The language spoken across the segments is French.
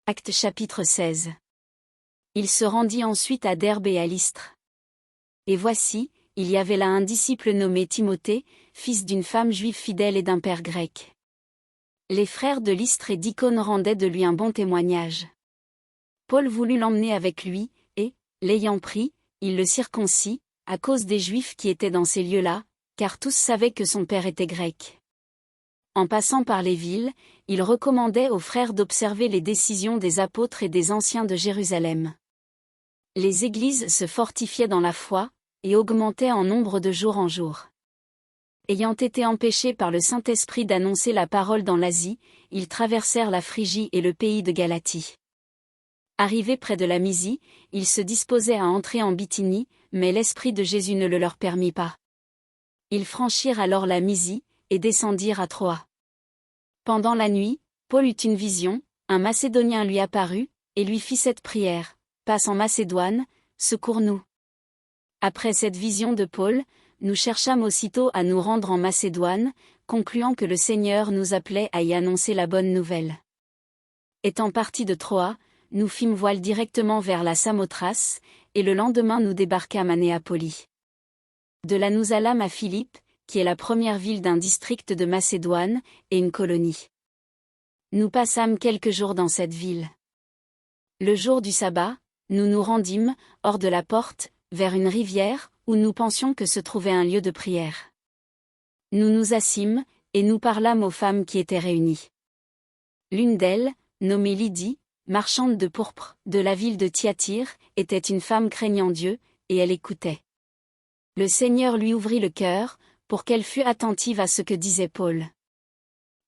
Actes chapitre 16. Il se rendit ensuite à Derbe et à Lystre. Et voici, il y avait là un disciple nommé Timothée, fils d'une femme juive fidèle et d'un père grec. Les frères de Lystre et d'Icône rendaient de lui un bon témoignage. Paul voulut l'emmener avec lui, et, l'ayant pris, il le circoncit, à cause des Juifs qui étaient dans ces lieux-là, car tous savaient que son père était grec. En passant par les villes, il recommandait aux frères d'observer les décisions des apôtres et des anciens de Jérusalem. Les églises se fortifiaient dans la foi, et augmentaient en nombre de jour en jour. Ayant été empêchés par le Saint-Esprit d'annoncer la parole dans l'Asie, ils traversèrent la Phrygie et le pays de Galatie. Arrivés près de la Mysie, ils se disposaient à entrer en Bithynie, mais l'Esprit de Jésus ne le leur permit pas. Ils franchirent alors la Mysie, et descendirent à Troie. Pendant la nuit, Paul eut une vision, un Macédonien lui apparut, et lui fit cette prière: Passe en Macédoine, secours-nous. Après cette vision de Paul, nous cherchâmes aussitôt à nous rendre en Macédoine, concluant que le Seigneur nous appelait à y annoncer la bonne nouvelle. Étant partis de Troie, nous fîmes voile directement vers la Samothrace, et le lendemain nous débarquâmes à Néapolie. De là nous allâmes à Philippe, qui est la première ville d'un district de Macédoine, et une colonie. Nous passâmes quelques jours dans cette ville. Le jour du sabbat, nous nous rendîmes, hors de la porte, vers une rivière, où nous pensions que se trouvait un lieu de prière. Nous nous assîmes, et nous parlâmes aux femmes qui étaient réunies. L'une d'elles, nommée Lydie, marchande de pourpre, de la ville de Thyatire, était une femme craignant Dieu, et elle écoutait. Le Seigneur lui ouvrit le cœur, pour qu'elle fût attentive à ce que disait Paul.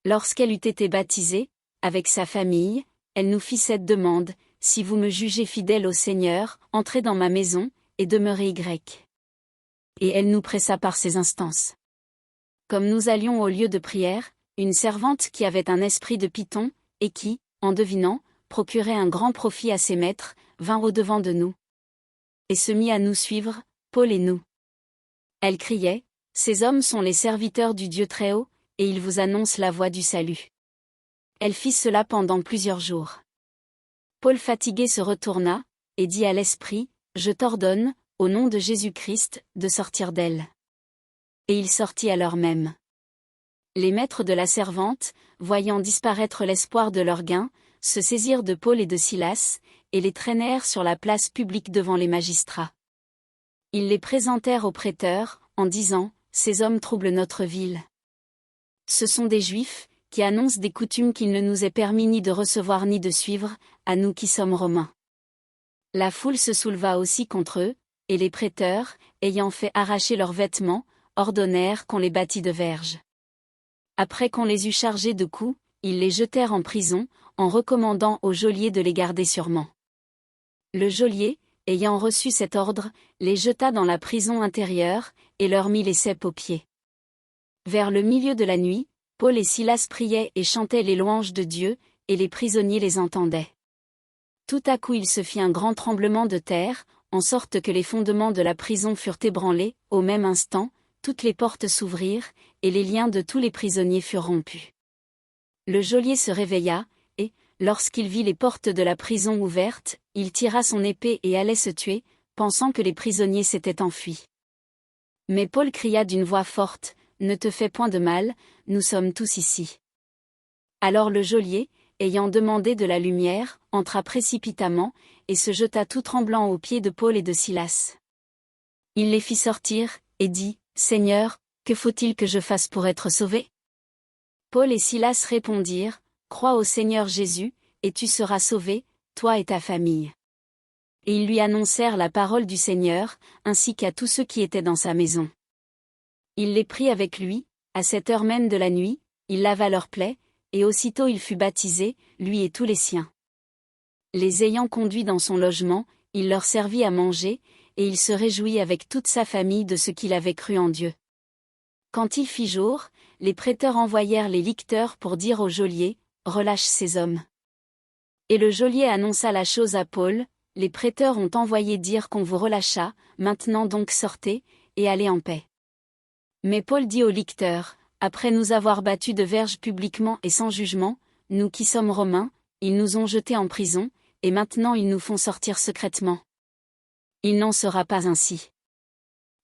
Lorsqu'elle eut été baptisée, avec sa famille, elle nous fit cette demande: Si vous me jugez fidèle au Seigneur, entrez dans ma maison, et demeurez Y. Et elle nous pressa par ses instances. Comme nous allions au lieu de prière, une servante qui avait un esprit de python, et qui, en devinant, procurait un grand profit à ses maîtres, vint au-devant de nous. Et se mit à nous suivre, Paul et nous. Elle criait: Ces hommes sont les serviteurs du Dieu Très-Haut, et ils vous annoncent la voie du salut. Elle fit cela pendant plusieurs jours. Paul fatigué se retourna, et dit à l'esprit: Je t'ordonne, au nom de Jésus-Christ, de sortir d'elle. Et il sortit à l'heure même. Les maîtres de la servante, voyant disparaître l'espoir de leur gain, se saisirent de Paul et de Silas, et les traînèrent sur la place publique devant les magistrats. Ils les présentèrent aux prêteurs, en disant: Ces hommes troublent notre ville. Ce sont des Juifs, qui annoncent des coutumes qu'il ne nous est permis ni de recevoir ni de suivre, à nous qui sommes Romains. La foule se souleva aussi contre eux, et les prêteurs, ayant fait arracher leurs vêtements, ordonnèrent qu'on les bâtît de verges. Après qu'on les eut chargés de coups, ils les jetèrent en prison, en recommandant au geôlier de les garder sûrement. Le geôlier, ayant reçu cet ordre, les jeta dans la prison intérieure, et leur mit les ceps aux pieds. Vers le milieu de la nuit, Paul et Silas priaient et chantaient les louanges de Dieu, et les prisonniers les entendaient. Tout à coup il se fit un grand tremblement de terre, en sorte que les fondements de la prison furent ébranlés. Au même instant, toutes les portes s'ouvrirent, et les liens de tous les prisonniers furent rompus. Le geôlier se réveilla, et, lorsqu'il vit les portes de la prison ouvertes, il tira son épée et allait se tuer, pensant que les prisonniers s'étaient enfuis. Mais Paul cria d'une voix forte: Ne te fais point de mal, nous sommes tous ici. Alors le geôlier, ayant demandé de la lumière, entra précipitamment, et se jeta tout tremblant aux pieds de Paul et de Silas. Il les fit sortir, et dit: Seigneur, que faut-il que je fasse pour être sauvé? Paul et Silas répondirent: Crois au Seigneur Jésus, et tu seras sauvé, toi et ta famille. Et ils lui annoncèrent la parole du Seigneur, ainsi qu'à tous ceux qui étaient dans sa maison. Il les prit avec lui, à cette heure même de la nuit, il lava leurs plaies, et aussitôt il fut baptisé, lui et tous les siens. Les ayant conduits dans son logement, il leur servit à manger, et il se réjouit avec toute sa famille de ce qu'il avait cru en Dieu. Quand il fit jour, les prêteurs envoyèrent les licteurs pour dire au geôlier: Relâche ces hommes. Et le geôlier annonça la chose à Paul: Les prêteurs ont envoyé dire qu'on vous relâcha, maintenant donc sortez, et allez en paix. Mais Paul dit aux licteurs: Après nous avoir battus de verges publiquement et sans jugement, nous qui sommes Romains, Ils nous ont jetés en prison, et maintenant ils nous font sortir secrètement. Il n'en sera pas ainsi.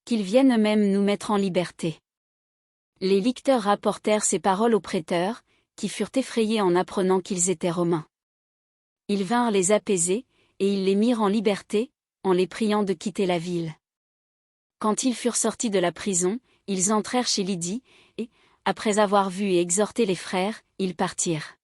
Qu'ils viennent eux-mêmes nous mettre en liberté. » Les licteurs rapportèrent ces paroles aux prêteurs, qui furent effrayés en apprenant qu'ils étaient romains. Ils vinrent les apaiser, et ils les mirent en liberté, en les priant de quitter la ville. Quand ils furent sortis de la prison, ils entrèrent chez Lydie, et, après avoir vu et exhorté les frères, ils partirent.